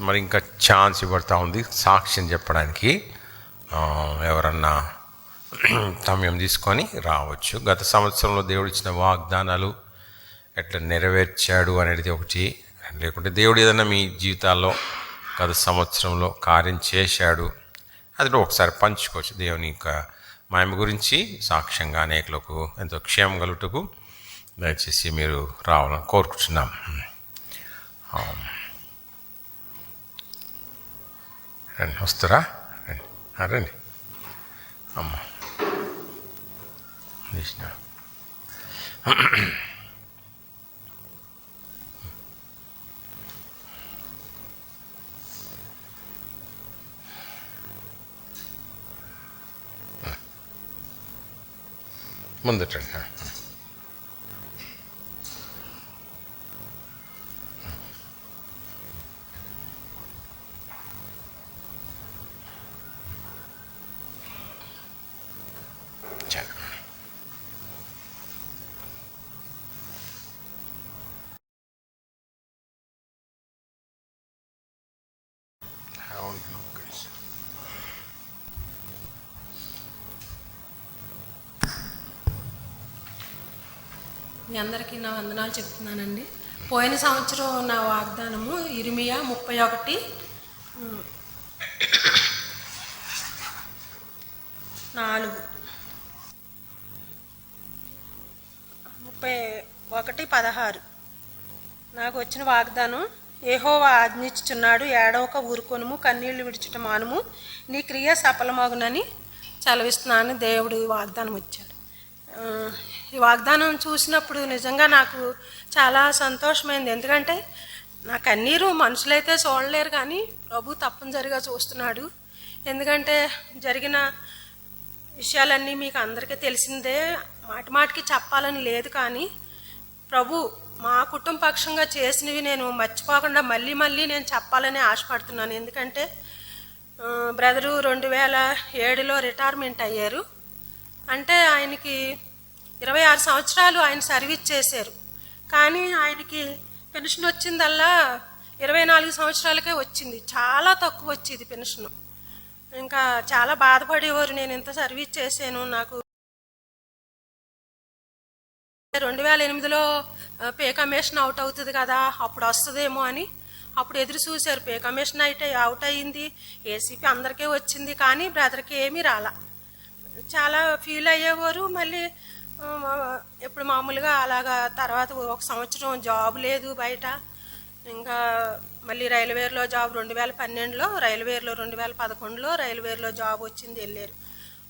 మరి ఇంకా ఛాన్స్ ఇవ్వబడతా ఉంది సాక్ష్యం చెప్పడానికి. ఎవరన్నా సమయం తీసుకొని రావచ్చు. గత సంవత్సరంలో దేవుడు ఇచ్చిన వాగ్దానాలు ఎట్లా నెరవేర్చాడు అనేది ఒకటి, లేకుంటే దేవుడు ఏదైనా మీ జీవితాల్లో గత సంవత్సరంలో కార్యం చేశాడు అది ఒకసారి పంచుకోవచ్చు. దేవుని యొక్క మహిమ గురించి సాక్ష్యంగా అనేకులకు ఎంతో క్షేమం కలుగుటకు దయచేసి మీరు రావాలని కోరుకుంటున్నాం. రండి, వస్తారా? రండి రండి అమ్మ. ముందటండి. మీ అందరికీ నా వందనాలు చెప్తున్నానండి. పోయిన సంవత్సరం నా వాగ్దానము ఇర్మియా 31:16 నాకు వచ్చిన వాగ్దానం, యెహోవా ఆజ్ఞించుచున్నాడు, ఏడవక ఊరుకొనుము, కన్నీళ్లు విడుచుట మానుము, నీ క్రియ సఫలమగునని సెలవిస్తున్నాను. దేవుడు వాగ్దానం వచ్చాడు. ఈ వాగ్దానం చూసినప్పుడు నిజంగా నాకు చాలా సంతోషమైంది. ఎందుకంటే నా కన్నీరు మనుషులైతే చూడలేరు, కానీ ప్రభు తప్పనిసరిగా చూస్తున్నాడు. ఎందుకంటే జరిగిన విషయాలన్నీ మీకు అందరికీ తెలిసిందే, మాటికి చెప్పాలని లేదు, కానీ ప్రభు మా కుటుంబ పక్షంగా చేసినవి నేను మర్చిపోకుండా మళ్ళీ నేను చెప్పాలని ఆశపడుతున్నాను. ఎందుకంటే బ్రదరు 2007లో రిటైర్మెంట్ అయ్యారు. అంటే ఆయనకి 26 సంవత్సరాలు ఆయన సర్వీస్ చేశారు, కానీ ఆయనకి పెన్షన్ వచ్చిందల్లా 24 సంవత్సరాలకే వచ్చింది. చాలా తక్కువ వచ్చేది పెన్షన్. ఇంకా చాలా బాధపడేవారు, నేను ఇంత సర్వీస్ చేశాను, నాకు 2008లో పే కమిషన్ అవుట్ అవుతుంది కదా, అప్పుడు వస్తుందేమో అని అప్పుడు ఎదురు చూశారు. పే కమిషన్ అయితే అవుట్ అయ్యింది, ఏసీపీ అందరికీ వచ్చింది, కానీ బ్రదర్కి ఏమీ రాలా. చాలా ఫీల్ అయ్యేవారు. మళ్ళీ ఇప్పుడు మామూలుగా అలాగా తర్వాత 1 సంవత్సరం జాబ్ లేదు బయట. ఇంకా మళ్ళీ రైల్వేలో జాబ్ 2012లో, రైల్వేలో 2011లో రైల్వేలో జాబ్ వచ్చింది, వెళ్ళారు,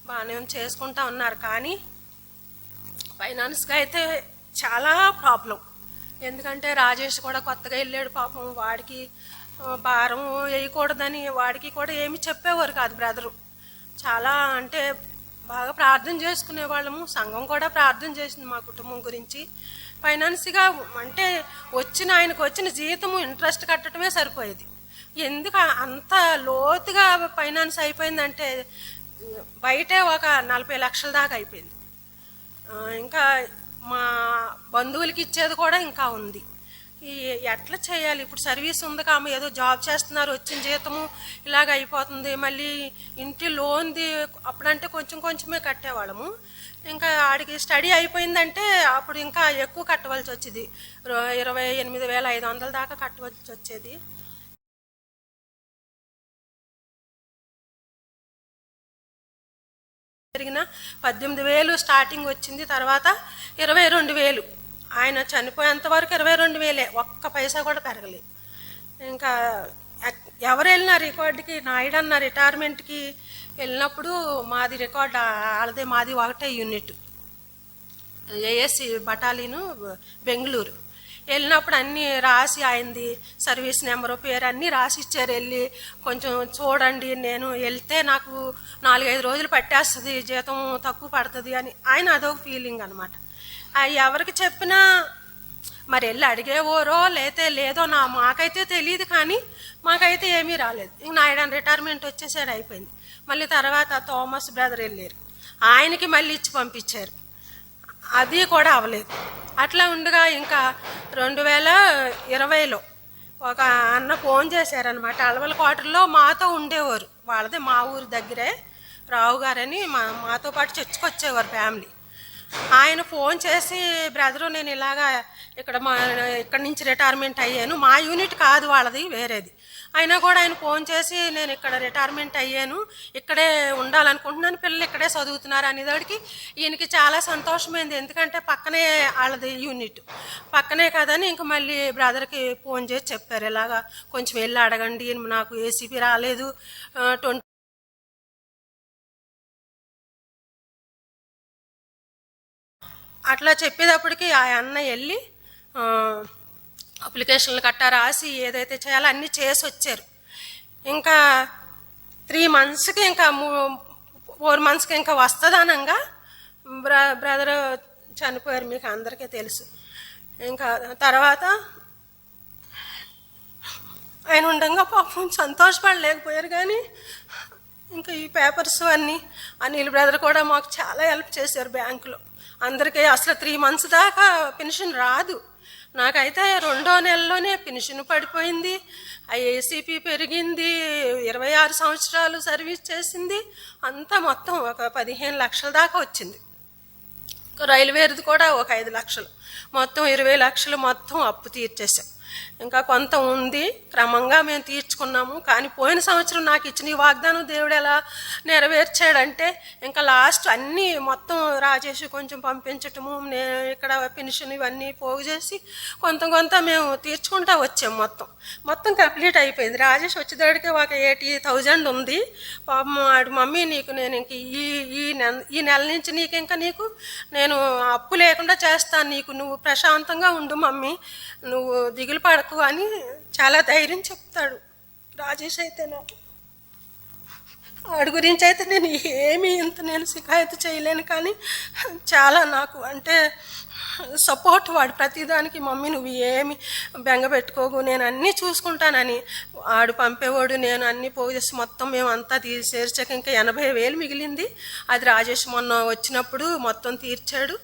బాగానే చేసుకుంటా ఉన్నారు. కానీ ఫైనాన్స్గా అయితే చాలా ప్రాబ్లం. ఎందుకంటే రాజేష్ కూడా కొత్తగా వెళ్ళాడు, పాపం వాడికి భారం వేయకూడదని వాడికి కూడా ఏమి చెప్పేవారు కాదు బ్రదరు. చాలా అంటే బాగా ప్రార్థన చేసుకునేవాళ్ళము, సంఘం కూడా ప్రార్థన చేసింది మా కుటుంబం గురించి. ఫైనాన్స్గా అంటే ఆయనకు వచ్చిన జీతము ఇంట్రెస్ట్ కట్టడమే సరిపోయేది. ఎందుకు అంత లోతుగా ఫైనాన్స్ అయిపోయిందంటే బయటే ఒక 40 లక్షల దాకా అయిపోయింది. ఇంకా మా బంధువులకి ఇచ్చేది కూడా ఇంకా ఉంది. ఎట్లా చేయాలి? ఇప్పుడు సర్వీస్ ఉంది కాము, ఏదో జాబ్ చేస్తున్నారు, వచ్చిన జీతము ఇలాగ అయిపోతుంది. మళ్ళీ ఇంటి లోన్ది అప్పుడంటే కొంచెమే కట్టేవాళ్ళము. ఇంకా ఆడికి స్టడీ అయిపోయిందంటే అప్పుడు ఇంకా ఎక్కువ కట్టవలసి వచ్చేది, 28,500 దాకా కట్టవలసి వచ్చేది. పెరిగిన 18,000 స్టార్టింగ్ వచ్చింది, తర్వాత 22,000. ఆయన చనిపోయేంత వరకు 22,000, ఒక్క పైసా కూడా పెరగలేదు. ఇంకా ఎవరు వెళ్ళినా రికార్డుకి, నాయుడు అన్న రిటైర్మెంట్కి వెళ్ళినప్పుడు మాది రికార్డు మాది 1 యూనిట్ ఏఎస్సి బటాలియను బెంగళూరు. వెళ్ళినప్పుడు అన్నీ రాసి ఆయనది సర్వీస్ నెంబరు పేరు అన్నీ రాసి ఇచ్చారు. వెళ్ళి కొంచెం చూడండి, నేను వెళ్తే నాకు 4-5 రోజులు పట్టేస్తుంది, జీతం తక్కువ పడుతుంది అని ఆయన అదొక ఫీలింగ్ అనమాట. ఎవరికి చెప్పినా మరి వెళ్ళి అడిగేవోరో లేదో మాకైతే తెలియదు, కానీ మాకైతే ఏమీ రాలేదు. ఇంక నాయుడు రిటైర్మెంట్ వచ్చేసాడు, అయిపోయింది. మళ్ళీ తర్వాత థామస్ బ్రదర్ వెళ్ళారు, ఆయనకి మళ్ళీ ఇచ్చి పంపించారు, అది కూడా అవ్వలేదు. అట్లా ఉండగా ఇంకా 2020లో ఒక అన్న ఫోన్ చేశారనమాట. అలవల క్వార్టర్లో మాతో ఉండేవారు, వాళ్ళదే మా ఊరు దగ్గరే, రావు గారని మాతో పాటు చర్చికి వచ్చేవారు ఫ్యామిలీ. ఆయన ఫోన్ చేసి, బ్రదరు నేను ఇలాగా ఇక్కడి నుంచి రిటైర్మెంట్ అయ్యాను, మా యూనిట్ కాదు వాళ్ళది, వేరేది. అయినా కూడా ఆయన ఫోన్ చేసి నేను ఇక్కడ రిటైర్మెంట్ అయ్యాను, ఇక్కడే ఉండాలనుకుంటున్నాను, పిల్లలు ఇక్కడే చదువుతున్నారు అనేదానికి ఈయనకి చాలా సంతోషమైంది. ఎందుకంటే పక్కనే వాళ్ళది యూనిట్, పక్కనే కదని ఇంక మళ్ళీ బ్రదర్కి ఫోన్ చేసి చెప్పారు, ఇలాగా కొంచెం వెళ్ళి అడగండి, నాకు ఏసీపీ రాలేదు, 20 అట్లా చెప్పేటప్పటికి ఆ అన్న వెళ్ళి అప్లికేషన్లు కట్టా రాసి ఏదైతే చేయాలో అన్నీ చేసి వచ్చారు. ఇంకా 3 monthsకి ఇంకా 4 monthsకి ఇంకా వస్తుందనంగా బ్రదర్ చనిపోయారు, మీకు అందరికీ తెలుసు. ఇంకా తర్వాత ఆయన ఉండగా పాపం సంతోషపడలేకపోయారు. కానీ ఇంకా ఈ పేపర్స్ అన్నీ అనిల్ బ్రదర్ కూడా మాకు చాలా హెల్ప్ చేశారు బ్యాంకులో. అందరికీ అసలు 3 months దాకా పెన్షన్ రాదు, నాకైతే 2వ నెలలోనే పెన్షన్ పడిపోయింది. ఏసీపీ పెరిగింది, 26 సంవత్సరాలు సర్వీస్ చేసింది, అంతా మొత్తం ఒక 15 లక్షల దాకా వచ్చింది. రైల్వేది కూడా ఒక 5 లక్షలు, మొత్తం 20 లక్షలు మొత్తం అప్పు తీర్చేసాం. ఇంకా కొంత ఉంది, క్రమంగా మేము తీర్చుకున్నాము. కానీ పోయిన సంవత్సరం నాకు ఇచ్చిన ఈ వాగ్దానం దేవుడు ఎలా నెరవేర్చాడంటే, ఇంకా లాస్ట్ అన్నీ మొత్తం రాజేష్ కొంచెం పంపించటము, నేను ఇక్కడ పెన్షన్ ఇవన్నీ పోగు చేసి కొంత మేము తీర్చుకుంటా వచ్చాము. మొత్తం కంప్లీట్ అయిపోయింది. రాజేష్ వచ్చేదాడికి ఒక 80,000 ఉంది. పాపం వాడు, మమ్మీ నీకు నేను ఇంక ఈ నెల నుంచి నీకు నేను అప్పు లేకుండా చేస్తాను, నువ్వు ప్రశాంతంగా ఉండు మమ్మీ, నువ్వు దిగులు పడకు అని చాలా ధైర్యం చెప్తాడు రాజేష్. అయితే నాకు వాడి గురించి అయితే నేను నేను శికాయతు చేయలేను, కానీ చాలా నాకు అంటే సపోర్ట్ వాడు ప్రతిదానికి. మమ్మీ నువ్వు ఏమి బెంగ పెట్టుకోకు, నేను అన్నీ చూసుకుంటానని వాడు పంపేవాడు. నేను అన్నీ పోగు చేసి మొత్తం మేము అంతా తీసేర్చాక ఇంకా 80,000 మిగిలింది. అది రాజేష్ మొన్న వచ్చినప్పుడు మొత్తం తీర్చాడు.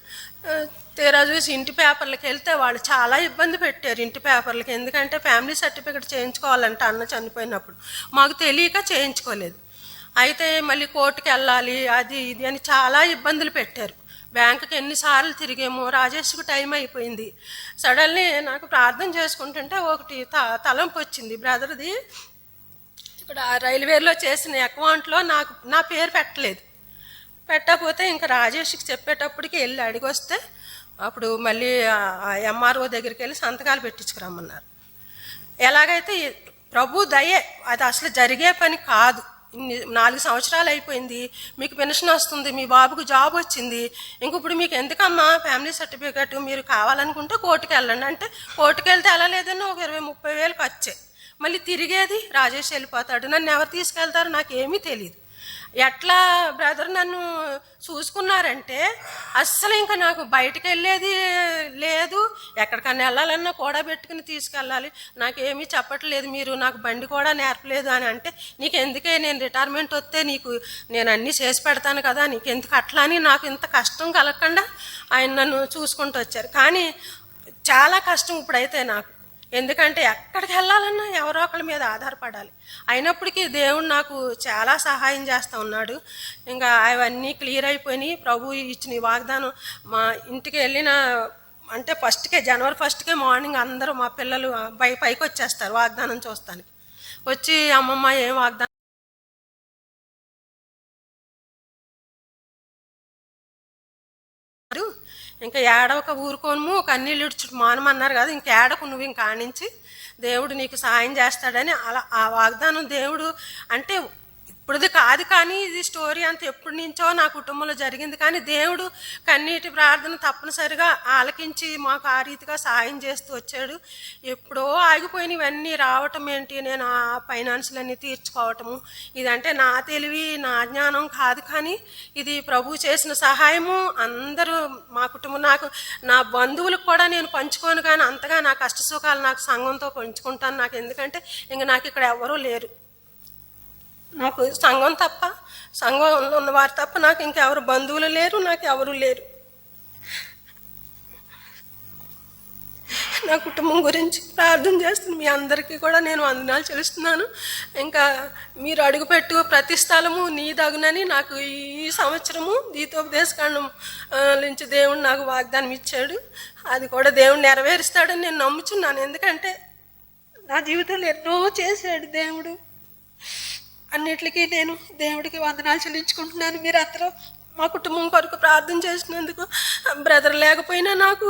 తీరా చూసి ఇంటి పేపర్లకు వెళ్తే వాళ్ళు చాలా ఇబ్బంది పెట్టారు ఇంటి పేపర్లకి. ఎందుకంటే ఫ్యామిలీ సర్టిఫికెట్ చేయించుకోవాలంటే అన్న చనిపోయినప్పుడు మాకు తెలియక చేయించుకోలేదు. అయితే మళ్ళీ కోర్టుకి వెళ్ళాలి, అది ఇది అని చాలా ఇబ్బందులు పెట్టారు. బ్యాంకుకి ఎన్నిసార్లు తిరిగామో. రాజేష్కి టైం అయిపోయింది. సడన్లీ నాకు ప్రార్థన చేసుకుంటుంటే ఒకటి తలంపు వచ్చింది. బ్రదర్ది ఇక్కడ రైల్వేలో చేసిన అకౌంట్లో నా పేరు పెట్టకపోతే ఇంకా రాజేష్కి చెప్పేటప్పటికి వెళ్ళి అడిగొస్తే అప్పుడు మళ్ళీ ఎంఆర్ఓ దగ్గరికి వెళ్ళి సంతకాలు పెట్టించుకురమ్మన్నారు. ఎలాగైతే ప్రభు దయే, అది అసలు జరిగే పని కాదు. 4 సంవత్సరాలు అయిపోయింది, మీకు పెన్షన్ వస్తుంది, మీ బాబుకు జాబ్ వచ్చింది, ఇంక ఇప్పుడు మీకు ఎందుకమ్మా ఫ్యామిలీ సర్టిఫికేట్, మీరు కావాలనుకుంటే కోర్టుకు వెళ్ళండి అంటే, కోర్టుకు వెళ్తే ఎలా లేదన్నా ఒక 20-30 వేలు ఖర్చే. మళ్ళీ తిరిగేది రాజేష్ వెళ్ళిపోతాడు. నన్ను ఎవరు తీసుకెళ్తారో నాకేమీ తెలియదు. ఎట్లా బ్రదర్ నన్ను చూసుకున్నారంటే అస్సలు ఇంకా నాకు బయటకు వెళ్ళేది లేదు, ఎక్కడికన్నా వెళ్ళాలన్నా కూడా పెట్టుకుని తీసుకెళ్ళాలి. నాకేమీ చెప్పట్లేదు, మీరు నాకు బండి కూడా నేర్పలేదు అని అంటే, నీకు ఎందుకే, నేను రిటైర్మెంట్ వస్తే నేను అన్నీ చేసి పెడతాను కదా, నీకు ఎందుకు అట్లా అని నాకు ఇంత కష్టం కలగకుండా ఆయన నన్ను చూసుకుంటూ వచ్చారు. కానీ చాలా కష్టం ఇప్పుడైతే నాకు, ఎందుకంటే ఎక్కడికి వెళ్ళాలన్నా ఎవరో ఒకళ్ళ మీద ఆధారపడాలి. అయినప్పటికీ దేవుడు నాకు చాలా సహాయం చేస్తూ ఉన్నాడు. ఇంకా అవన్నీ క్లియర్ అయిపోయినాయి. ప్రభు ఇచ్చిన వాగ్దానం మా ఇంటికి వెళ్ళిన అంటే జనవరి 1కే మార్నింగ్ అందరూ మా పిల్లలు పైకి వచ్చేస్తారు వాగ్దానం చూస్తానికి. వచ్చి అమ్మమ్మ ఏం వాగ్దానం ఇంకా ఏడవక ఊరుకోను, కన్నీళ్ళు ఇడ్చుకు మానమన్నారు కదా, ఇంకా ఏడకు నువ్వు ఇంకా ఆడించి దేవుడు నీకు సాయం చేస్తాడని అలా ఆ వాగ్దానం దేవుడు అంటే ఇప్పుడుది కాదు, కానీ ఇది స్టోరీ అంత ఎప్పటి నుంచో నా కుటుంబంలో జరిగింది. కానీ దేవుడు కన్నీటి ప్రార్థన తప్పనిసరిగా ఆలకించి మాకు ఆ రీతిగా సాయం చేస్తూ వచ్చాడు. ఎప్పుడో ఆగిపోయినవన్నీ రావటం ఏంటి, నేను ఆ ఫైనాన్షియలన్నీ తీర్చుకోవటము, ఇదంటే నా తెలివి నా జ్ఞానం కాదు, కానీ ఇది ప్రభు చేసిన సహాయము. అందరూ మా కుటుంబం, నా బంధువులకు కూడా నేను పంచుకోను, కానీ అంతగా నా కష్ట సుఖాలు నాకు సంఘంతో పంచుకుంటాను. నాకు ఎందుకంటే ఇంక నాకు ఇక్కడ ఎవరూ లేరు, నాకు సంఘం తప్ప, సంఘంలో ఉన్నవారు తప్ప నాకు ఇంకెవరు బంధువులు లేరు, నాకు ఎవరు లేరు. నా కుటుంబం గురించి ప్రార్థన చేస్తున్నాను. మీ అందరికీ కూడా నేను వందనాలు చెల్లిస్తున్నాను. ఇంకా మీరు అడుగుపెట్టు ప్రతి స్థలము నీ దగునని నాకు ఈ సంవత్సరము గీతోపదేశకాండం నుంచి దేవుడు నాకు వాగ్దానం ఇచ్చాడు. అది కూడా దేవుడు నెరవేరుస్తాడని నేను నమ్ముచున్నాను. ఎందుకంటే నా జీవితంలో ఎన్నో చేశాడు దేవుడు. అన్నిటికీ నేను దేవుడికి వందనాలు చెల్లించుకుంటున్నాను. మీరు అందరూ మా కుటుంబం కొరకు ప్రార్థన చేసినందుకు. బ్రదర్ లేకపోయినా నాకు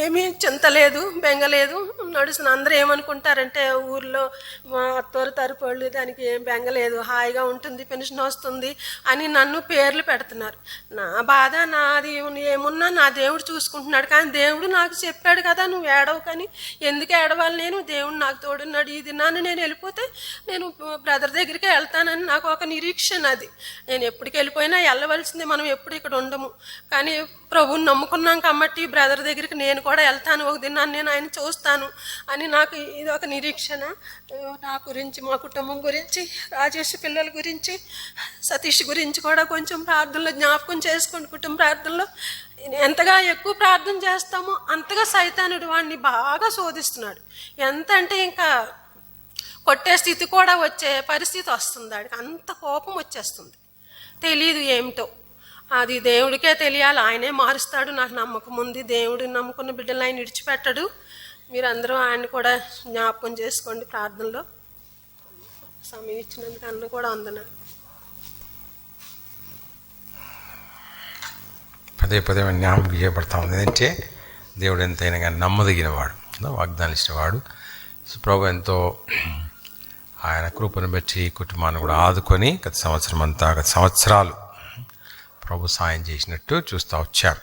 ఏమీ చింత లేదు, బెంగ లేదు. నడుస్తున్న అందరూ ఏమనుకుంటారంటే ఊర్లో మా అత్తోరు తరపోళ్ళు దానికి ఏం బెంగ లేదు, హాయిగా ఉంటుంది, పెన్షన్ వస్తుంది అని నన్ను పేర్లు పెడుతున్నారు. నా బాధ నాది ఏమున్నా నా దేవుడు చూసుకుంటున్నాడు. కానీ దేవుడు నాకు చెప్పాడు కదా, నువ్వు ఏడవు కానీ ఎందుకు ఏడవాలి, నేను దేవుడు నాకు తోడున్నాడు. ఈ దినాన్ని నేను వెళ్ళిపోతే నేను బ్రదర్ దగ్గరికి వెళ్తానని నాకు ఒక నిరీక్షణ. అది నేను ఎప్పటికి వెళ్ళిపోయినా వెళ్ళవలసింది, మనం ఎప్పుడు ఇక్కడ ఉండము. కానీ ప్రభువుని నమ్ముకున్నాం కాబట్టి బ్రదర్ దగ్గరికి నేను కూడా వెళ్తాను, ఒక దినాన్ని నేను ఆయన చూస్తాను అని నాకు ఇది ఒక నిరీక్షణ. నా గురించి, మా కుటుంబం గురించి, రాజేష్ పిల్లల గురించి, సతీష్ గురించి కూడా కొంచెం ప్రార్థనలో జ్ఞాపకం చేసుకోండి. కుటుంబ ప్రార్థనలో ఎంతగా ఎక్కువ ప్రార్థన చేస్తామో అంతగా సైతానుడు వాడిని బాగా శోధిస్తున్నాడు. ఎంత అంటే ఇంకా కొట్టే స్థితి కూడా వచ్చే పరిస్థితి వస్తుంది. వాడికి అంత కోపం వచ్చేస్తుంది. తెలీదు ఏమిటో, అది దేవుడికే తెలియాలి. ఆయనే మారుస్తాడు, నాకు నమ్మకం ఉంది. దేవుడు నమ్ముకున్న బిడ్డలు ఆయన విడిచిపెట్టడు. మీరందరూ ఆయన్ని కూడా జ్ఞాపకం చేసుకోండి ప్రార్థనలో. సమయం ఇచ్చినందుకు అన్న కూడా అందనా. పదే పదే జ్ఞాపకం చేయబడతా ఉంది. ఏంటంటే దేవుడు ఎంతైనా కానీ నమ్మదగినవాడు, వాగ్దానం ఇచ్చినవాడు. ప్రభు ఎంతో ఆయన కృపను బట్టి కుటుంబాన్ని కూడా ఆదుకొని గత సంవత్సరాలు ప్రభు సాయం చేసినట్టు చూస్తూ వచ్చారు.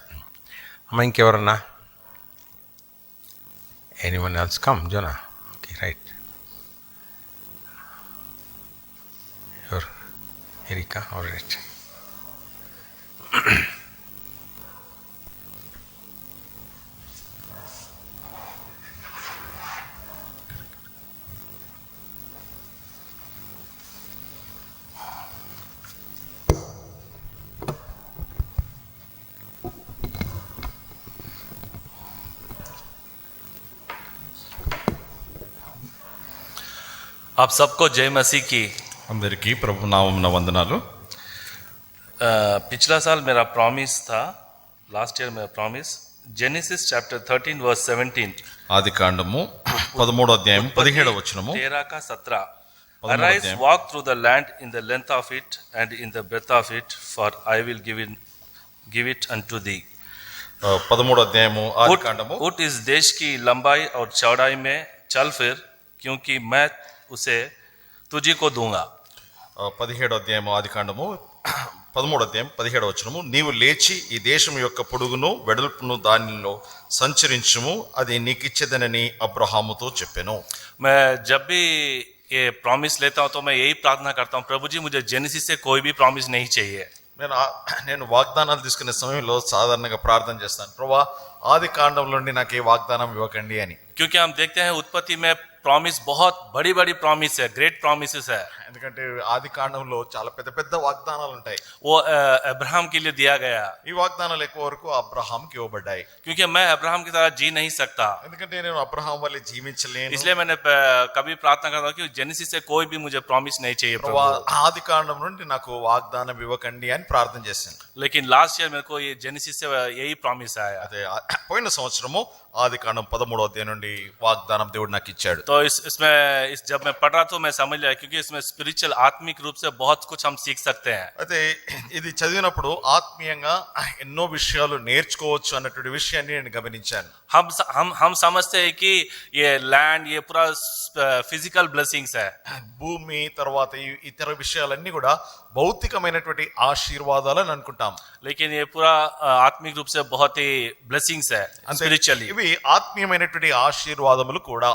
అమ్మ ఇంకెవరన్నా? Anyone else come Zona? Okay right. ఎవరు? ఎరికా? రైట్. आप सबको जय मसीह की। అందరికీ ప్రభు నామమున వందనాలు. पिछला साल मेरा प्रॉमिस था, लास्ट ईयर मेरा प्रॉमिस, जेनेसिस चैप्टर 13 वर्स 17, ఆది కాండము 13వ అధ్యాయం 17వ వచనము. 13 का 17, arise, walk through the land in the length of it and in the breadth of it, for I will give it unto thee. 13వ అధ్యాయము ఆది కాండము. उठ इस देश की लंबाई और चौड़ाई में चल फिर, क्योंकि मैं उसे तुझी को दूंगा. 17వ అధ్యాయము ఆది కాండము 13వ అధ్యాయం 17వ వచనము. నీవు లేచి ఈ దేశం యొక్క పొడుగును వెడల్పును దానిలో సంచరించుము, అది నీకిచ్చేదనని అబ్రహాముతో చెప్పెను. मैं जब भी ये प्रॉमिस लेता हूँ तो मैं यही प्रार्थना करता हूँ, प्रभु जी मुझे जेनेसिस से कोई भी प्रॉमिस नहीं चाहिए. నేను వాగ్దానాలు తీసుకునే సమయంలో సాధారణంగా ప్రార్థన చేస్తాను, ప్రభువా ఆది కాండంలో నుండి నాకు ఏ వాగ్దానం ఇవ్వకండి అని. क्योंकि हम देखते हैं उत्पत्ति में प्रॉमिस बहुत बड़ी बड़ी प्रॉमिस है, ग्रेट प्रॉमिसेस है. ఎందుకంటే ఆది కాండంలో చాలా పెద్ద పెద్ద వాగ్దానాలు ఉంటాయి. वो अब्राहम के लिए दिया गया. ఈ వాగ్దానాలు ఎక్కువ వరకు అబ్రహాంకి ఇవ్వబడ్డాయి. क्योंकि मैं अब्राहम की तरह जी नहीं सकता, ఎందుకంటే నేను అబ్రహాం వల్లే జీవించలేను. इसलिए मैंने कभी प्रार्थना करता हूँ कि जेनेसिस से कोई भी मुझे प्रॉमिस नहीं चाहिए प्रभु. ఆది కాండం నుండి నాకు వాగ్దానం ఇవ్వకండి అని ప్రార్థన చేశాను. लेकिन लास्ट ईयर मेरे को ये जेनेसिस से यही प्रॉमिस आया. అదే పోయిన సంవత్సరము ఆది కాండం 13వ అధ్యాయం నుండి వాగ్దానం దేవుడు నాకు ఇచ్చాడు. तो इसमें जब मैं पढ़ रहा तो मैं समझ लिया, क्योंकि इसमें स्पिरिचुअल आत्मिक रूप से बहुत कुछ हम सीख सकते हैं. అయితే ఇది చదివినప్పుడు ఆత్మీయంగా ఎన్నో విషయాలు నేర్చుకోవచ్చు అన్నటువంటి విషయాన్ని నేను గమనించాను. हम समझते हैं कि ये लैंड ये पूरा फिजिकल ब्लेसिंग्स है. భూమి తర్వాత ఈ ఇతర విషయాలన్నీ కూడా భౌతికమైనటువంటి ఆశీర్వాదాలని అనుకుంటాం. लेकिन ये पूरा आत्मिक रूप से बहुत ही ब्लेसिंग्स है स्पिरिचुअली. ఇవి ఆత్మీయమైనటువంటి ఆశీర్వాదములు కూడా.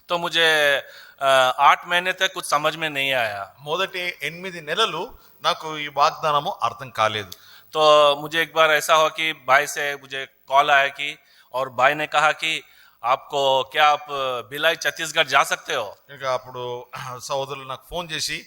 तो मुझे 8 महीने तक कुछ समझ में नहीं आया. మొదటి 8 నెలలు నాకు ఈ వాగ్దానము అర్థం కాలేదు. तो मुझे एक बार ऐसा हुआ कि भाई से मुझे कॉल आया कि, और भाई ने कहा कि आपको क्या आप भिलाई छत्तीसगढ़ जा सकते हो. ఇంకా అప్పుడు సోదరులు నాకు ఫోన్ చేసి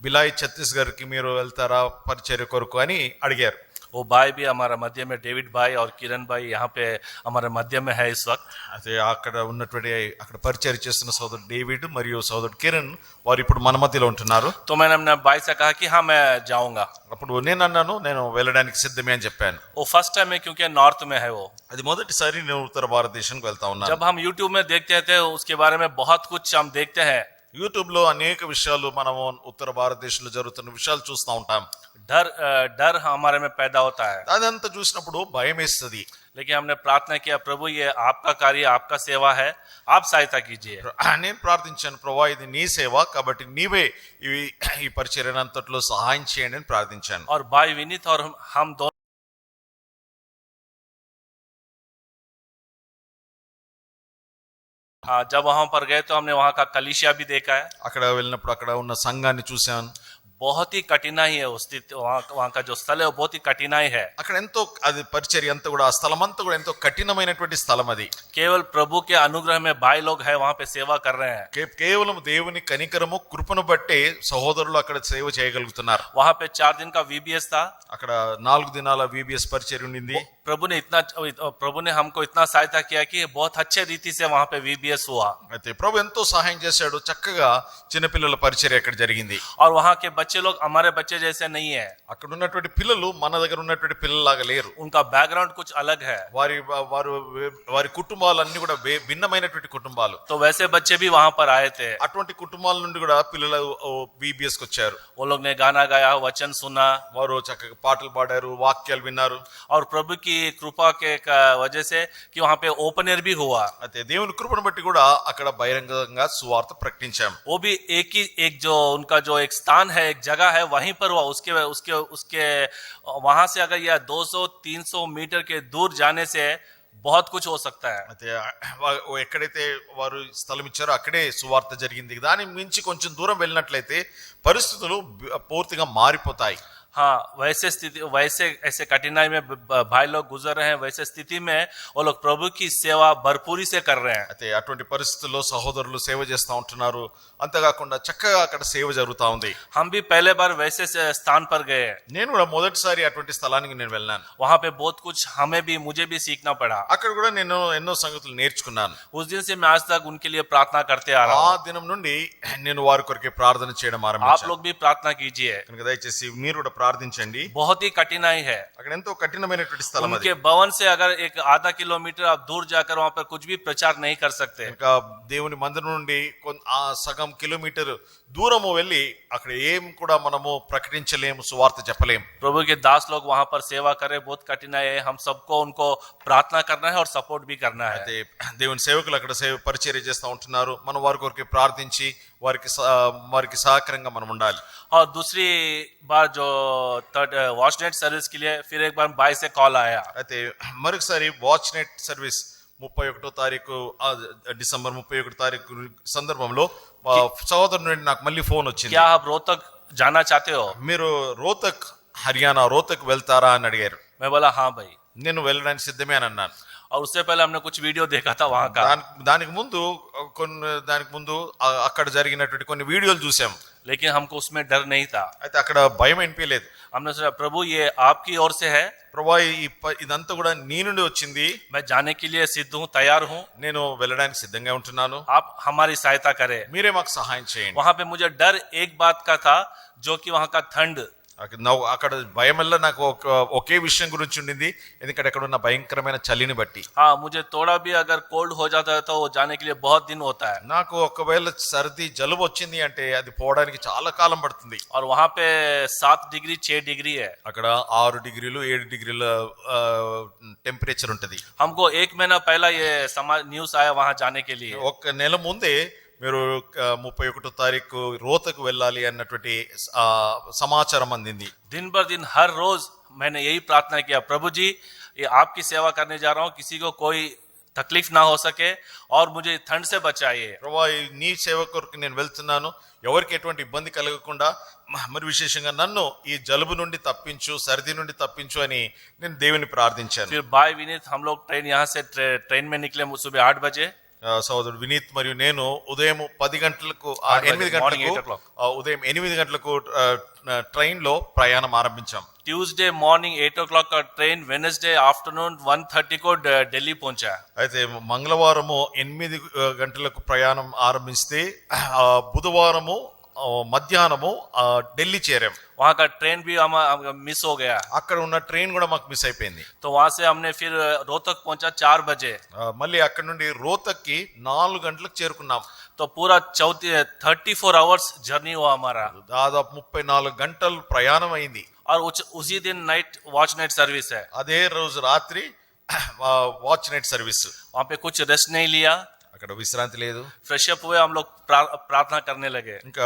బిలాయ్ ఛత్తీస్గఢ్కి మీరు వెళ్తారా పరిచర్య కొరకు అని అడిగారు. वो भाई भी हमारा मध्य में, डेविड भाई और किरण भाई यहाँ पे हमारे मध्य में है इस वक्त। అయితే అక్కడ ఉన్నటువంటి అక్కడ పరిచయం చేస్తున్న సోదరుడు డేవిడ్ మరియు సోదరుడు కిరణ్ వారు ఇప్పుడు మన మధ్యలో ఉంటున్నారు. तो मैंने अपने भाई से कहा कि हाँ मैं जाऊंगा। అప్పుడు నేను అన్నాను నేను వెళ్ళడానికి సిద్ధమే అని చెప్పాను. वो फर्स्ट टाइम है क्योंकि नॉर्थ में है वो। అది మొదటిసారి నేను ఉత్తర భారతదేశానికి వెళ్తా ఉన్నాను. जब हम यूट्यूब में देखते थे उसके बारे में बहुत कुछ हम देखते हैं। యూట్యూబ్ లో అనేక విషయాలు మనం ఉత్తర భారతదేశంలో జరుగుతున్న విషయాలు చూస్తూ ఉంటాం. डर हमारे में पैदा होता है। అదంతా చూసినప్పుడు భయం వేస్తుంది. लेकिन हमने प्रार्थना किया, प्रभु ये आपका कार्य, आपका सेवा है, आप सहायता कीजिए। నేను ప్రార్థించాను, ప్రభువా ఇది నీ సేవ కాబట్టి నీవే ఈ పరిచర్య అంతట్లో సహాయం చేయండి అని ప్రార్థించాను. और भाई विनीत और हम दोनों जब वहां पर गए तो हमने वहां का कलीसिया भी देखा है। అక్కడ వెళ్ళినప్పుడు అక్కడ ఉన్న సంఘాన్ని చూశాను. बहुत ही कठिनाई है उस स्थिति, वहां का जो स्थल है वो बहुत ही कठिनाई है। అక్కడ ఎంతో అది పరిచర్య అంతా కూడా ఆ స్థలం అంతా కూడా ఎంతో కఠినమైనటువంటి స్థలం అది. केवल प्रभु के अनुग्रह में भाई लोग हैं वहां पे सेवा कर रहे हैं। కేవలం దేవుని కనికరము కృపను బట్టే సహోదరులు అక్కడ సేవ చేయగలుగుతున్నారు. वहां पे 4 दिन का VBS था। అక్కడ 4 దినాల VBS పరిచర్య ఉండింది. प्रभु ने हमको इतना सहायता किया कि बहुत अच्छे रीति से वहां पे VBS हुआ। అయితే ప్రభు ఎంతో సహాయం చేశాడు. చక్కగా చిన్నపిల్లల పరిచర్య అక్కడ జరిగింది. और वहां के बच्चे लोग हमारे बच्चे जैसे नहीं है। అక్కడ ఉన్నటువంటి పిల్లలు మన దగ్గర ఉన్నటువంటి పిల్లలాగా లేరు. उनका बैकग्राउंड कुछ अलग है। వారి కుటుంబాలన్నీ కూడా భిన్నమైనటువంటి కుటుంబాలు. तो वैसे बच्चे भी वहां पर आए थे। అటువంటి కుటుంబాల నుండి కూడా పిల్లలు VBS కి వచ్చారు. वो लोग ने गाना गाया, वचन सुना, వారు చక్కగా పాటలు పాడారు, వాక్యాలు విన్నారు. और प्रभु की कृपा के वजह से कि वहां पे ओपन एयर भी हुआ। అయితే దేవుని కృపను బట్టి కూడా అక్కడ బహిరంగంగా సువార్త ప్రకటించాం. वो भी एक जो उनका जो एक स्थान है, एक जगह है, वहीं पर हुआ। उसके वहां से अगर यह 200-300 मीटर के दूर जाने से बहुत कुछ हो सकता है। అయితే ఎక్కడైతే వారు స్థలం ఇచ్చారో అక్కడే సువార్త జరిగింది. దాని మించి కొంచెం దూరం వెళ్ళినట్లయితే పరిస్థితులు పూర్తిగా మారిపోతాయి. हाँ, वैसे ऐसे कठिनाई में भाई लोग गुजर रहे हैं। वैसे स्थिति में वो लोग प्रभु की सेवा भरपूरी से कर रहे हैं। అయితే అటువంటి పరిస్థితుల్లో సహోదరులు సేవ చేస్తూ ఉంటున్నారు. అంతేకాకుండా చక్కగా అక్కడ సేవ జరుగుతా ఉంది. हम भी पहले बार वैसे स्थान पर गए। నేను కూడా మొదటిసారి అటువంటి స్థలానికి నేను వెళ్ళాను. वहां पे बहुत कुछ मुझे भी सीखना पड़ा। అక్కడ కూడా నేను ఎన్నో సంగతులు నేర్చుకున్నాను. उस दिन से मैं आज तक उनके लिए प्रार्थना करते आ रहा ఆ हूँ। దినం నుండి నేను వారి కొరకే ప్రార్థన చేయడం आप ఆరంభించాను. लोग भी प्रार्थना कीजिए। కనుక దయచేసి మీరు కూడా ప్రార్థించండి. बहुत ही कठिनाई है। అక్కడ ఎంతో కఠినమైనటువంటి స్థలం అది. उनके भवन से अगर एक आधा किलोमीटर आप दूर जाकर वहां पर कुछ भी प्रचार नहीं कर सकते। ఇంకా దేవుని మందిరం నుండి ఆ సగం కిలోమీటర్ దూరము వెళ్ళి అక్కడ ఏం కూడా మనము ప్రకటించలేము, సువార్త చెప్పలేము. प्रभु के दास लोग वहां पर सेवा करें, बहुत कठिनाई है। हम सबको उनको प्रार्थना करना है और सपोर्ट भी करना है। అయితే దేవుని సేవకులు అక్కడ పరిచర్య చేస్తూ ఉంటున్నారు. మనం వారి కొరకు ప్రార్థించి వారికి సహకారంగా మనం ఉండాలి. और दूसरी बार जो वॉच नेट सर्विस के लिए फिर एक बार भाई से कॉल आया। అయితే మరొకసారి వాచ్ నెట్ సర్వీస్ 31వ తారీఖు డిసెంబర్ 31 తారీఖు సందర్భంలో సహోదరుని నుండి నాకు మళ్ళీ ఫోన్ వచ్చింది. क्या आप रोहतक जाना चाहते हो? మీరు రోహ్తక్ హర్యానా రోహ్తక్ వెళ్తారా అని అడిగారు. मैं बोला हाँ भाई। నేను వెళ్ళడానికి సిద్ధమే అని అన్నాను. और उससे पहले हमने कुछ वीडियो देखा था वहां का। దానికి ముందు అక్కడ జరిగినటువంటి కొన్ని వీడియోలు చూసాం. लेकिन हमको उसमें डर नहीं था। అయితే అక్కడ భయం అనిపించలేదు. हमने सोचा प्रभु ये आपकी ओर से है, ప్రభువా ఇదంతా కూడా నీ నుండి వచ్చింది. मैं जाने के लिए सिद्ध हूँ, तैयार हूँ। నేను వెళ్ళడానికి సిద్ధంగా ఉంటున్నాను. आप हमारी सहायता करें। మీరే మాకు సహాయం చేయండి. वहां पे मुझे डर एक बात का था, जो कि वहां का ठंड। అక్కడ భయం వల్ల నాకు ఒకే విషయం గురించి ఉండింది. ఎందుకంటే అక్కడ ఉన్న భయంకరమైన చలిని బట్టి. हाँ, मुझे थोड़ा भी अगर कोल्ड हो जाता है तो वो जाने के लिए बहुत दिन होता है। నాకు ఒకవేళ సర్ది జలుబు వచ్చింది అంటే అది పోవడానికి చాలా కాలం పడుతుంది. और वहां पे 7 डिग्री 6 डिग्री है। అక్కడ 6 డిగ్రీలు 7 డిగ్రీల టెంపరేచర్ ఉంటది. हमको 1 महीना पहला ये न्यूज आया वहां जाने के लिए। ఒక నెల ముందే మీరు 31వ తారీఖు రోహ్తక్ వెళ్ళాలి అన్నటువంటి సమాచారం అందింది. दिन भर दिन हर रोज मैंने यही प्रार्थना किया, प्रभु जी ये आपकी सेवा करने जा रहा हूँ, किसी को कोई तकलीफ ना हो सके और मुझे ठंड से बचाइए। ప్రభువా నీ సేవ కొరకు నేను వెళ్తున్నాను, ఎవరికి ఎటువంటి ఇబ్బంది కలగకుండా మరి విశేషంగా నన్ను ఈ జలుబు నుండి తప్పించు, సర్ది నుండి తప్పించు అని నేను దేవుని ప్రార్థించాను. फिर भाई विनीत हम लोग यहाँ से ट्रेन में निकले सुबह 8 बजे। సోదరుడు వినీత్ మరియు నేను ఉదయం 8 గంటలకు ఉదయం 8 గంటలకు ట్రైన్ లో ప్రయాణం ఆరంభించాం. ट्यूसडे मॉर्निंग 8 o'clock का ट्रेन वेडनेसडे आफ्टरनून 1:30 को दिल्ली पहुंचा। అయితే మంగళవారము 8 గంటలకు ప్రయాణం ఆరంభిస్తే బుధవారము మధ్యాహ్నము ఢిల్లీ చేరాం। वहां का ट्रेन भी हम मिस हो गया, అక్కడ ఉన్న ట్రైన్ కూడా మాకు మిస్ అయిపోయింది। तो वहां से हमने फिर रोहतक पहुंचा 4 बजे। మళ్ళీ అక్కడ నుండి రోహ్తక్కి 4 గంటలకు చేరుకున్నాం। तो पूरा 34 hours जर्नी हुआ हमारा, దాదాపు 34 గంటలు ప్రయాణం అయింది। और उसी दिन वॉच नाइट सर्विस है। అదే రోజు రాత్రి వాచ్ నైట్ సర్వీస్। वहां पे कुछ रेस्ट नहीं लिया, అక్కడ విశ్రాంతి లేదు। फ्रेश अप हुए, हम लोग प्रार्थना करने लगे। ఇంకా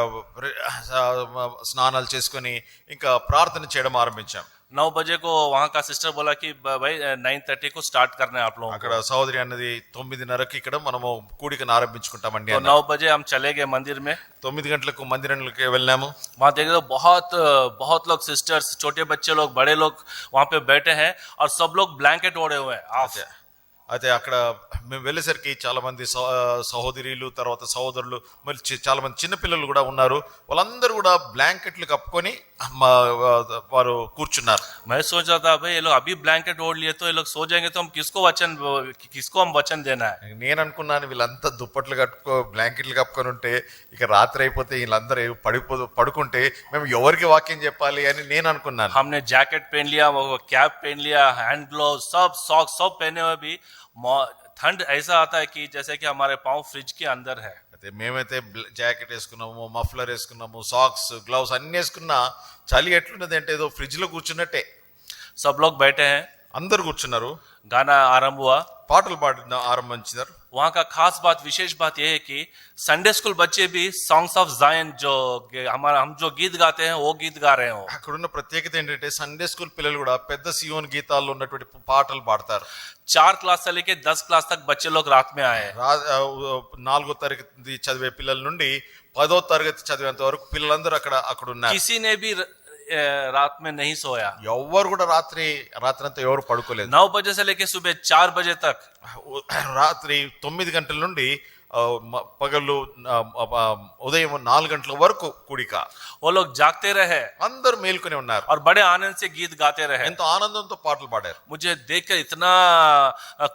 స్నానాలు చేసుకొని ఇంకా ప్రార్థన చేయడం ఆరంభించాం। 9 बजे को वहां का सिस्टर बोला कि भाई 9:30 को स्टार्ट करना है आप लोगों అక్కడ को। సహోదరి అన్నది 9:30కి ఇక్కడ మనము కూడికను ఆరంభించుకుంటామండి तो అన్న। 9 बजे हम चले गए मंदिर में। 9 గంటలకు మందిరంలోకి వెళ్ళాము। वहां देखे तो बहुत लोग सिस्टर्स, छोटे बच्चे लोग, बड़े लोग वहां पे बैठे हैं, और सब लोग ब्लैंकेट ओढ़े हुए हैं। అయితే అక్కడ మేము వెళ్ళేసరికి చాలా మంది సహోదరులు, తర్వాత సహోదరులు, మరి చాలా మంది చిన్నపిల్లలు కూడా ఉన్నారు। వాళ్ళందరూ కూడా బ్లాంకెట్లు కప్పుకొని వారు కూర్చున్నారు। मैं सोच रहा था भाई ये लोग अभी ब्लैंकेट ओढ़ लिए तो ये लोग सो जाएंगे, तो हम किसको हम वचन देना है। నేను అనుకున్నాను వీళ్ళంతా దుప్పట్లు బ్లాంకెట్లు కప్పుకొని ఉంటే ఇక రాత్రి అయిపోతే వీళ్ళందరూ పడుకుంటే మేము ఎవరికి వాక్యం చెప్పాలి అని నేను అనుకున్నాను। हमने जैकेट पहन लिया, वो कैप पहन लिया, हैंड ग्लोव, सब सॉक्स सब पहने हुए भी ठंड ऐसा आता है कि जैसे कि हमारे पाँव फ्रिज के अंदर है। అయితే మేమైతే జాకెట్ వేసుకున్నాము, మఫ్లర్ వేసుకున్నాము, సాక్స్, గ్లౌస్ అన్ని వేసుకున్నా చలి ఎట్లున్నది అంటే ఏదో ఫ్రిడ్జ్ లో కూర్చున్నట్టే। सब लोग बैठे हैं, అందరు కూర్చున్నారు। गाना आरंभ हुआ, పాటలు పాడిన ఆరంభించారు। वहाँ का खास बात, विशेष बात यह है कि संडे स्कूल बच्चे भी सॉन्ग्स ऑफ जायन हम जो गीत गाते हैं वो गीत गा रहे हो। అక్కడున్న ప్రత్యేకత ఏంటంటే సండే స్కూల్ పిల్లలు కూడా పెద్ద సియోన్ గీతాల్లో ఉన్నటువంటి పాటలు పాడతారు। 4 क्लास से लेके 10 क्लास तक बच्चे लोग रात में आए। 4వ తరగతి చదివే పిల్లల నుండి 10వ తరగతి చదివేంత వరకు పిల్లలందరూ అక్కడ ఉన్నారు। किसी ने भी रात में नहीं सोया। ఎవరు కూడా రాత్రంతా ఎవరు పడుకోలేదు। 9 बजे से लेके सुबह 4 बजे तक, రాత్రి 9 గంటల నుండి పగలు ఉదయం 4 గంటల వరకు కూడిక। वो लोग जागते रहे అందరూ మేల్కొని ఉన్నారు। और बड़े आनंद से गीत गाते रहे। ఎంతో ఆనందంతో పాటలు పాడారు। मुझे देखकर इतना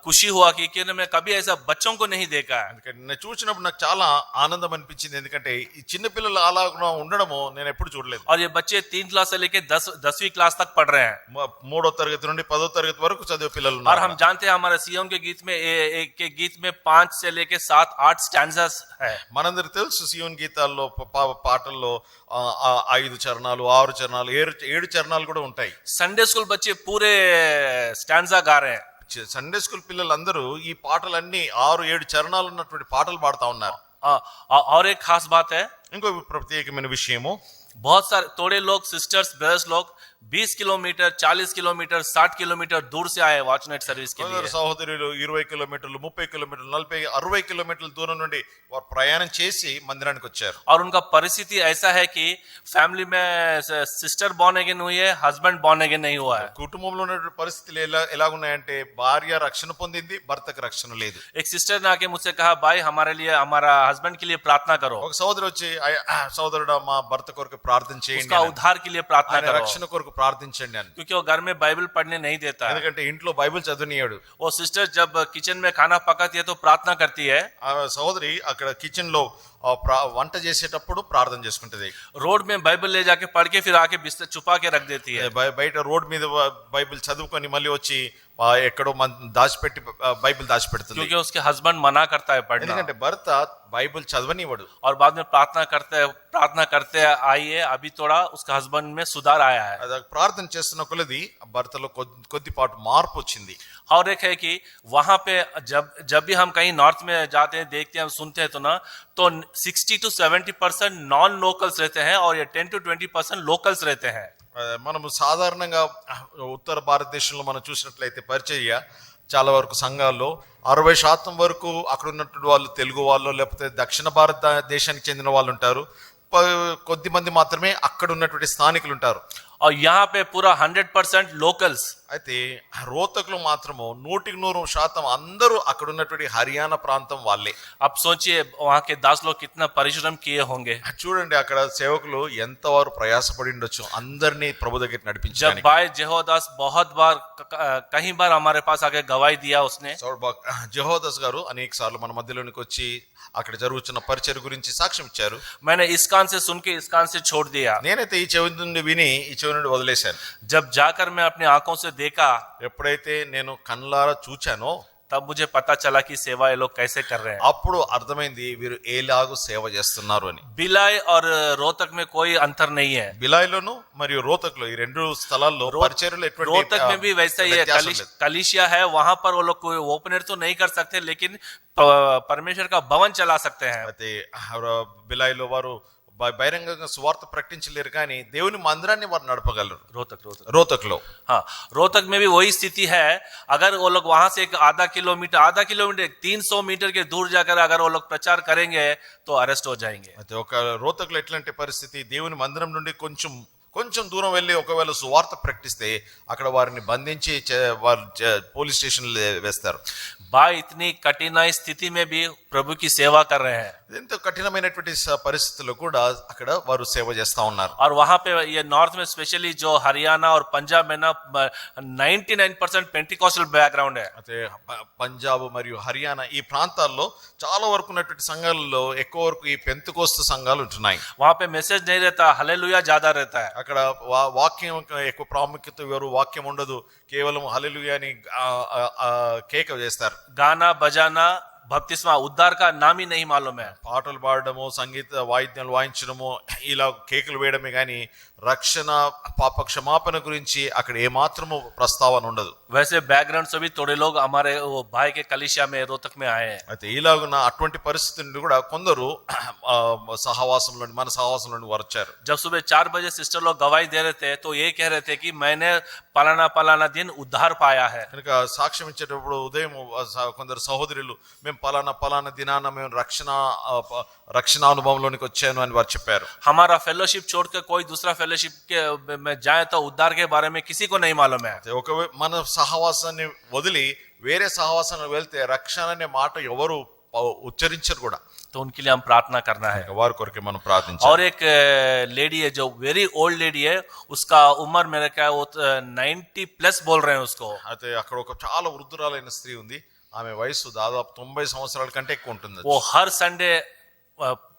खुशी हुआ कि मैं कभी ऐसा बच्चों को नहीं देखा है। నేను చూసినప్పుడు నాకు చాలా ఆనందం అనిపించింది, ఎందుకంటే ఈ చిన్న పిల్లలు అలా ఉండడము నేను ఎప్పుడు చూడలేదు। और ये बच्चे 3 क्लास से लेके 10वीं क्लास तक पढ़ रहे हैं। 3వ తరగతి నుండి 10వ తరగతి వరకు చదివే పిల్లలు और ఉన్నారు। हम जानते हैं हमारे सियोन के गीत में 5 से लेके 7-8 स्टैंजास है। మనందరికి తెలుసు సియోన్ గీతాల్లో పాటల్లో 5 చరణాలు, 6 చరణాలు, 7 చరణాలు కూడా ఉంటాయి। संडे स्कूल बच्चे पूरे स्टैंजा गा रहे हैं। సండే స్కూల్ పిల్లలందరూ ఈ పాటలన్నీ 6-7 చరణాలు ఉన్నటువంటి పాటలు పాడుతా ఉన్నారు। और एक खास बात है, ఇంకో ప్రత్యేకమైన విషయము, बहुत सारे थोड़े लोग सिस्टर्स ब्रदर्स लोग 20 किलोमीटर, 40 किलोमीटर, 60 किलोमीटर दूर से आए वॉच नाइट सर्विस के लिए। సహోదరులు 20 కిలోమీటర్లు, 30 కిలోమీటర్లు, 40, 60 కిలోమీటర్ల దూరం నుండి వారు ప్రయాణం చేసి మందిరానికి వచ్చారు। और उनका परिस्थिति ऐसा है कि फैमिली में सिस्टर बॉर्न अगेन हुई है, हस्बैंड बॉर्न अगेन नहीं हुआ है। కుటుంబంలో ఉన్నటువంటి పరిస్థితులు ఎలాగున్నాయంటే భార్య రక్షణ పొందింది, భర్తకు రక్షణ లేదు। एक सिस्टर ने आके मुझसे कहा, भाई हमारे लिए, हमारा हस्बैंड के लिए प्रार्थना करो, ఒక సోదరు వచ్చి, సోదరుడా మా భర్త కొరకు ప్రార్థన చేయండి, उसका उद्धार के लिए प्रार्थना ఆయన करो, రక్షణ కొరకు ప్రార్థించండి అని। क्योंकि वो घर में बाइबल पढ़ने नहीं देता है। ఎందుకంటే ఇంట్లో బైబిల్ చదవనీయాడు। वो सिस्टर जब किचन में खाना पकाती है तो प्रार्थना करती है। ఆ సోదరి అక్కడ కిచెన్ లో వంట చేసేటప్పుడు ప్రార్థన చేసుకుంటది। रोड में बाइबल ले जाके पढ़ के फिर आके बिस्तर छुपा के रख देती है। బయట రోడ్ మీద బైబిల్ చదువుకొని మళ్ళీ వచ్చి ఎక్కడో దాచిపెట్టి బైబిల్ దాచిపెడుతుంది। क्योंकि उसके हस्बैंड मना करता है पढ़ना। ఎందుకంటే భర్త బైబిల్ చదవనివ్వడు। और बाद में प्रार्थना करते आई है, अभी थोड़ा उसका हस्बैंड में सुधार आया है। అది ప్రార్థన చేస్తున్న కొలది భర్తలో కొద్దిపాటు మార్పు వచ్చింది। और एक है कि वहां पे जब भी हम कहीं नॉर्थ में जाते हैं, देखते हैं, सुनते हैं तो 60 to 70% नॉन लोकल्स रहते हैं और ये 10 to 20% लोकल्स रहते हैं। మనము సాధారణంగా ఉత్తర భారతదేశంలో మనం చూసినట్లయితే పరిచర్య చాలా వరకు సంఘాల్లో 60% వరకు అక్కడ ఉన్నటువంటి వాళ్ళు తెలుగు వాళ్ళు, లేకపోతే దక్షిణ భారతదేశానికి చెందిన వాళ్ళు ఉంటారు। కొద్ది మంది మాత్రమే అక్కడ ఉన్నటువంటి స్థానికులు ఉంటారు. और यहाँ पे पूरा 100% लोकल्स. అయితే రోహతకులు మాత్రము 100% అందరూ అక్కడ ఉన్నటువంటి హర్యానా ప్రాంతం వాళ్ళే. अब सोचिए वहाँ के 10 लोग कितना परिश्रम किए होंगे. చూడండి అక్కడ సేవకులు ఎంత వారు ప్రయాసపడి ఉండొచ్చు అందరినీ ప్రభు దగ్గర जब నడిపించడానికి. भाई जेहोदास बहुत बार कहीं बार हमारे पास आके गवाही दिया उसने. జెహోదాస్ గారు అనేక సార్లు మన మధ్యలోనికి వచ్చి అక్కడ జరుగుతున్న పరిచర్య గురించి సాక్ష్యం ఇచ్చారు. मैंने इस कान से सुन के इस कान से छोड़ दिया. నేనైతే ఈ చెవి నుండి విని ఈ చెవి నుండి వదిలేశాను. जब जाकर मैं अपनी आंखों से देखा ఎప్పుడైతే నేను కళ్ళారా చూచానో तब मुझे पता चला कि सेवा ये लोग कैसे कर रहे हैं. అప్పుడు అర్థమైంది వీరు ఏలాగు సేవ చేస్తున్నారు అని. बिलाई और रोहतक में कोई अंतर नहीं है. బిలాయిలోను మరియు రోహతక్లో ఈ రెండు స్థలాల్లో పరిచర్యలు रोहतक में भी वैसा ही है. कलिशिया है वहां पर वो लोग कोई ओपनर तो नहीं कर सकते लेकिन परमेश्वर का भवन चला सकते हैं. అయితే బిలాయిలో వారు బహిరంగంగా సువార్త ప్రకటించలేరు కానీ దేవుని మందిరాన్ని వారు నడపగలరు. రోహతక్లో हाँ, रोहतक में भी वही स्थिति है. अगर वो लोग वहां से एक आधा किलोमीटर 300 मीटर के दूर जाकर अगर वो लोग प्रचार करेंगे तो अरेस्ट हो जाएंगे. అయితే ఒక రోహతక్లో ఎట్లాంటి పరిస్థితి, దేవుని మందిరం నుండి కొంచెం దూరం వెళ్ళి ఒకవేళ సువార్త ప్రకటిస్తే అక్కడ వారిని బంధించి వారు పోలీస్ స్టేషన్ వేస్తారు. भाई इतनी कठिनाई स्थिति में भी प्रभु की सेवा कर रहे हैं. ఎంతో కఠినమైనటువంటి పరిస్థితుల్లో కూడా అక్కడ వారు సేవ చేస్తా ఉన్నారు. और वहां पे ये नॉर्थ में स्पेशली जो हरियाणा और पंजाब में ना 99% पेंटिकॉस्टल बैकग्राउंड है. అయితే పంజాబ్ మరియు హర్యానా ఈ ప్రాంతాల్లో చాలా వరకు ఉన్నటువంటి సంఘాలలో ఎక్కువ వరకు ఈ పెంతెకోస్తు సంఘాలు ఉంటున్నాయి. वहां पे मैसेज नहीं रहता, हालेलुया ज्यादा रहता है. అక్కడ వాక్యం ఎక్కువ ప్రాముఖ్యత ఇవ్వరు, వాక్యం ఉండదు, కేవలం హల్లెలూయా అని కేక చేస్తారు. गाना बजाना बपतिस्मा उद्धार का नाम ही नहीं मालूम है. పాటలు పాడడము, సంగీత వాయిద్యాలు వాయించడము, ఇలా కేకలు వేయడమే కానీ రక్షణ పాప క్షమాపణ గురించి అక్కడ ఏమాత్రము ప్రస్తావన ఉండదు. वैसे बैकग्राउंड से भी थोड़े लोग हमारे वो भाई के कलिशिया में रोहतक में आए हैं. అయితే ఇలాగున్న అటువంటి పరిస్థితి నుండి కూడా కొందరు మన సహవాసంలోని వారు వచ్చారు. जब सुबह 4 बजे सिस्टर लोग गवाही दे रहे थे तो ये कह रहे थे कि मैंने पलाना दिन उद्धार पाया है. కనుక సాక్ష్యం ఇచ్చేటప్పుడు ఉదయం కొందరు సహోదరులు మేము పలానా దినాన మేము రక్షణ అనుభవంలోనికి వచ్చాను అని వారు చెప్పారు. हमारा फेलोशिप छोड़कर कोई दूसरा फेलोशिप के में जाए तो उद्धार के बारे में किसी को नहीं मालूम है. ఒకవేళ మన సహవాసాన్ని వదిలి వేరే సహవాసాన్ని వెళ్తే రక్షణ అనే మాట ఎవరు ఉచ్చరించరు కూడా. तो उनके लिए हम प्रार्थना करना है. వారి కొరకే మనం ప్రార్థించాలి. और एक लेडी है जो वेरी ओल्ड लेडी है, उसका उम्र मेरे क्या वो 90+ बोल रहे हैं उसको. అయితే అక్కడ ఒక చాలా వృద్ధురాలైన స్త్రీ ఉంది. ఆమె వయసు దాదాపు 90 సంవత్సరాల కంటే ఎక్కువ ఉంటుంది. वो हर संडे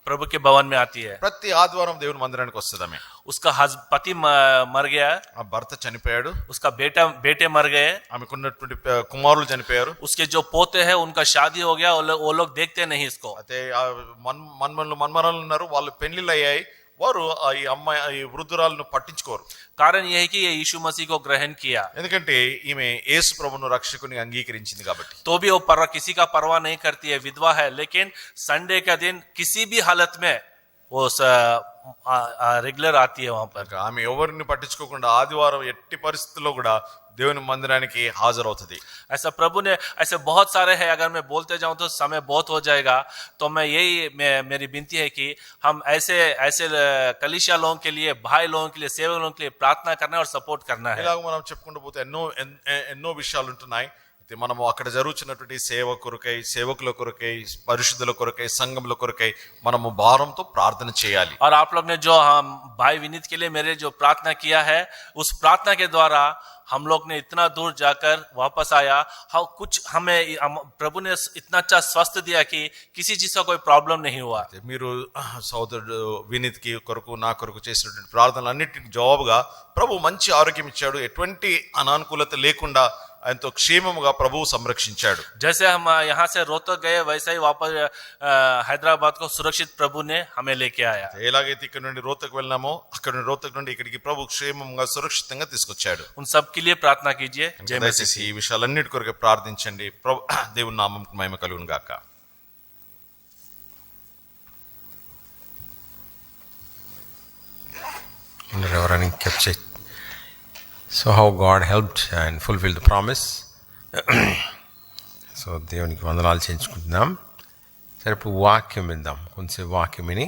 प्रभु के भवन में आती है. ప్రతి ఆదివారం దేవుని మందిరానికి వస్తుంది ఆమె. उसका पति मर गया, ఆ భర్త చనిపోయాడు, उसका बेटे मर गए, ఆమెకున్నటువంటి కుమారులు చనిపోయారు. उसके जो पोते हैं उनका शादी हो गया, वो लोग देखते नहीं इसको. అయితే మన్మరాలు ఉన్నారు, వాళ్ళు పెళ్లిళ్ళు అయ్యాయి, వారు ఈ అమ్మాయి ఈ వృద్ధురాలను పట్టించుకోరు. कारण यह है कि ये यीशु मसीह को ग्रहण किया, ఎందుకంటే ఈమె యేసు ప్రభువును రక్షకుని అంగీకరించింది కాబట్టి. तो भी वो किसी का परवाह नहीं करती है, विधवा है, लेकिन संडे का दिन किसी भी हालत में वो रेगुलर आती है वहां पर. ఆమె ఎవరిని పట్టించుకోకుండా ఆదివారం ఎట్టి పరిస్థితుల్లో కూడా దేవుని మందిరానికి హాజరవుతుంది. ऐसा प्रभु ने ऐसे बहुत सारे हैं, अगर मैं बोलते जाऊं तो समय बहुत हो जाएगा. तो मेरी विनती है कि हम ऐसे कलीसिया लोगों के लिए, भाई लोगों के लिए, सेवक लोगों के लिए प्रार्थना करना और सपोर्ट करना है. ఇలాగ మనం చెప్పుకుంటూ పోతే ఎన్నో విషయాలు ఉంటున్నాయి. అయితే మనము అక్కడ జరుగుతున్నటువంటి సేవ కొరకై, సేవకుల కొరకై, పరిశుద్ధుల కొరకై, సంఘముల కొరకై మనము భారంతో ప్రార్థన చేయాలి. और आप लोग ने जो हम भाई विनीत के लिए मेरे जो प्रार्थना किया है, उस प्रार्थना के द्वारा हम लोग ने इतना दूर जाकर वापस आया. हमें प्रभु ने इतना अच्छा स्वास्थ्य दिया कि किसी चीज का कोई प्रॉब्लम नहीं हुआ. మీరు సోదరుడు వినీత్ కి కొరకు నా కొరకు చేసినటువంటి ప్రార్థనలన్నిటికి జవాబుగా ప్రభు మంచి ఆరోగ్యం ఇచ్చాడు. ఎటువంటి అనానుకూలత లేకుండా ఎంతో క్షేమముగా ప్రభువు సంరక్షించాడు. जैसे हम यहाँ से रोहतक गए वैसे ही वापस हैदराबाद को सुरक्षित प्रभु ने हमें लेके आया. ఎలాగైతే ఇక్కడ నుండి రోహతక్ వెళ్ళామో అక్కడ నుండి రోహతక్ నుండి ఇక్కడికి ప్రభు క్షేమంగా సురక్షితంగా తీసుకొచ్చాడు. उन सब के लिए प्रार्थना कीजिए. जय मसीह. దయచేసి ఈ విషయాలన్నిటి కొరకు ప్రార్థించండి. ప్రభు దేవుని నామముకు మహిమ కలుగును గాక. ఎవరైనా capture. So how God helped and fulfilled the promise. So దేవునికి వందనాలు చేయించుకుంటున్నాం. సరే ఇప్పుడు వాక్యం విందాం. కొంచెం వాక్యం విని